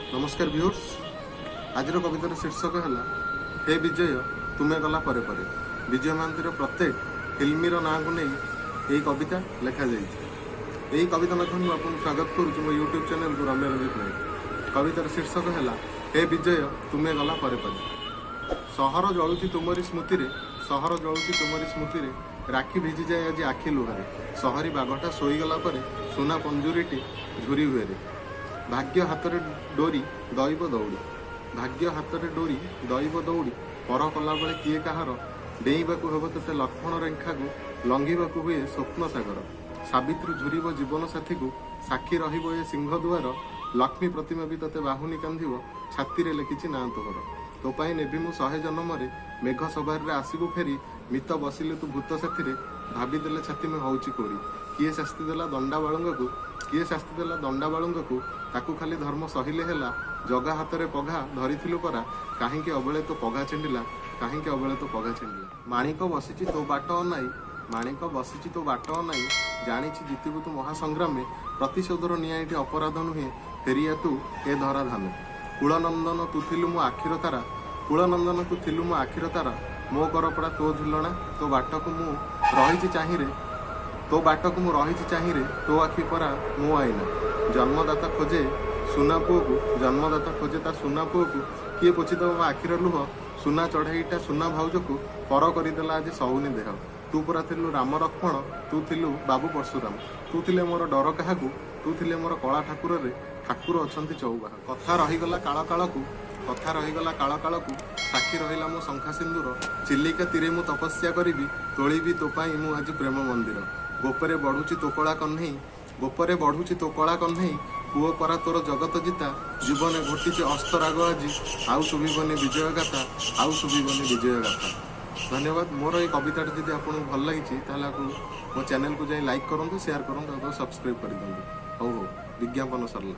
नमस्कार व्यूअर्स। आज कवितार शीर्षक है हे विजय तुम्हें गला परे परे। विजय महांतीर प्रत्येक फिल्मीर ना को नहीं यही कविता लिखा जाए। कविता माध्यम में आपको स्वागत करुच्ची मो यूट्यूब चैनल को रम्य रंजित नायक। कवितार शीर्षक है हे विजय तुम्हें गला परे परे। सहर जलुची तुमरी स्मृति रे, सहर जलुची तुमरी स्मृति रे, राखी भिजी जाए आज आखि लुहारे। सहरी बाघटा शोईगला परे सुना पंजुरीटी झुरी हुए रे। भाग्य हाथरे डोरी दैव दौड़ी, भाग्य हाथरे डोरी दैव दौड़ी। पर कला बेले किए कहार डेईबाकू हेब तेते लक्ष्मण रेखा को लंघिबाकू हुए स्वप्न सागर। सावित्री झुरीब जीवन साथी को साक्षी रहिब ए सिंहदुआर। लक्ष्मी प्रतिमा भी तते बाहुनी कांधिब छाती रे लिखिछि ना तोहर। तो पाई नेबी मु 100 जन्म रे मेघ सभार रे आसीबू फेरी। मित बसिले तू भूत साथी रे भाभी देले छाती में होउछि कोरी। किए शास्ति देला दंडा बाळुंग को, किए शास्ति देला दंडा बाळुंग को। ताकू खाली धर्म सहिले हेला जगा हाथ में पघा धरिथिलु परा। काहींके अबले तो पघा छेंडिला, काहींके अबले तो पघा छेंडिला। माणिक बसिछि तो बाट अनाई, माणिक बसिछि तो बाट अनाई। जानिछि जितिबु तू महासंग्राम में, प्रतिशोधर निया एठी अपराध नुहे। फेरिया तू ए धरा धामे। कुलनंदन तू थिलु मो आखिर तारा, कुलनंदन तू थिलु मो आखिर तारा। मो करपड़ा तो झुलना, तो बाटकू मु रहिछि चाहिरे, तो बाटकू मु रहिछि चाहिरे। तो आखि परा मो आईना। जन्मदाता खोजे सुना पुओ को, जन्मदाता खोजे ता सुना पुओ को। किए पोछिदेव मो आखिर लुह, सुना चढ़ाईटा सुना भाउज को पर करदेला आज सहुनी देह। तू परा थिलु राम लक्ष्मण, तू थिलु बाबू परशुराम। तू थिले मोर डर काहाकू, तू थिले मोर कला ठाकुर रे ठाकुर अछंती चौबाह। कथा रहीगला काल काल को, कथा रहीगला काल काल को। साक्षी रहिला मो शंखा सिंदूर। चिलिका तीरे मु तपस्या करिबी, तोलिबी तो पाई मु आज प्रेम मंदिर। गोपरे बढ़ुची तो कला कन्हई, गोपरे बढ़ुची तो कला कन्हई। पुओ परा तोर जगत जिता, जीवने घोटी अस्तराग आज। आउ शुभिबनी विजय गाथा, आउ शुभिबनी विजय गाथा। धन्यवाद। मोर ये कविता जब आपको भल लगी मो चैनल को जाई लाइक करूँ, शेयर करूँ और सब्सक्राइब कर दिखाँ। हो विज्ञापन सरला।